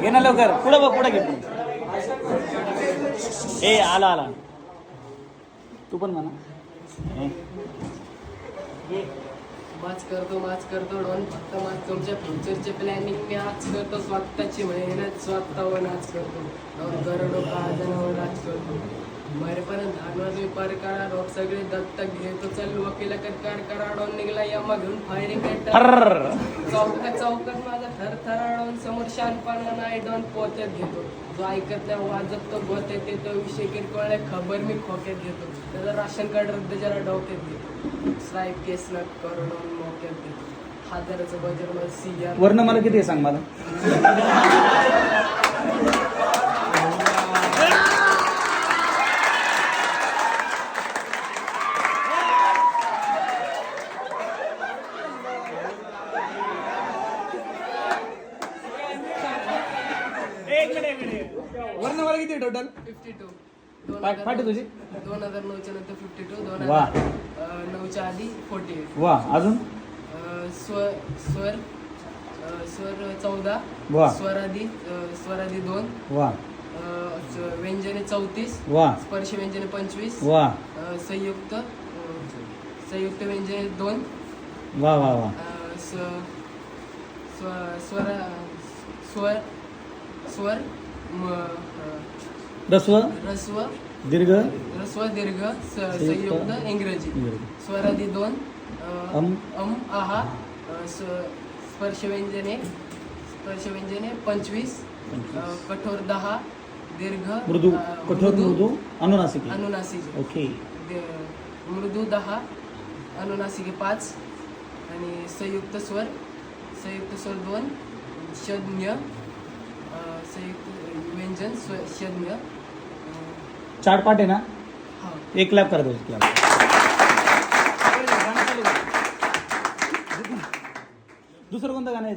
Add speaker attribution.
Speaker 1: घे ना लवकर, पुढं बघ, पुढं घे. ए आला आला, तू पण म्हणा.
Speaker 2: माच करतो डॉन फक्त माच तुमच्या फ्युचरचे प्लॅनिंग मी आज करतो. स्वतःची मेहनत स्वतःवर नाच करतो. डॉन करोडो काजनावर नाच करतो. मरेपर्यंत धानवर मी पर काढा. डॉन सगळे दत्तक घेतो. चल वकिला कार करा. डॉन निघला यमा घेऊन फायरिंग चौकात माझा थरथरा. डॉन समोर शानपणा नाही. डॉन पोत्यात घेतो. जो ऐकत नाही वाजत तो गोत्यात येतो. विषय किरकोळ खबर मी खोक्यात घेतो. त्याचा राशन कार्ड रद्द जरा डोक्यात घेतो. साहेब केस न करून मोक्यात घेतो. हजाराचं बजेट मला CR
Speaker 1: वर्ण मला किती आहे सांग मला. वर्ण मला किती टोटल.
Speaker 2: 52
Speaker 1: पाठी तुझी
Speaker 2: 2009च्या नंतर 52.
Speaker 1: वा
Speaker 2: 2009च्या आधी 48.
Speaker 1: वा अजून
Speaker 2: स्वर 14.
Speaker 1: वा
Speaker 2: स्वरादी 2.
Speaker 1: वा
Speaker 2: व्यंजने 34.
Speaker 1: वा
Speaker 2: स्पर्श व्यंजने 25.
Speaker 1: वा
Speaker 2: संयुक्त व्यंजने 2.
Speaker 1: वा वा वा
Speaker 2: स्वर
Speaker 1: रस्व
Speaker 2: रस्व
Speaker 1: दीर्घ
Speaker 2: दीर्घ संयुक्त इंग्रजी. स्वरादी 2. आहा. स्पर्श व्यंजने 25. कठोर 10. दीर्घ
Speaker 1: मृदू कठोर मृदू अनुनासिक. ओके.
Speaker 2: मृदू 10. अनुनासिके 5. आणि संयुक्त स्वर 2. शून्य संयुक्त व्यंजन शून्य.
Speaker 1: 4 पाठ आहे ना.
Speaker 2: हा.
Speaker 1: एक क्लॅप करा दोन क्लॅप. दुसरं कोणतं गाणं आहे?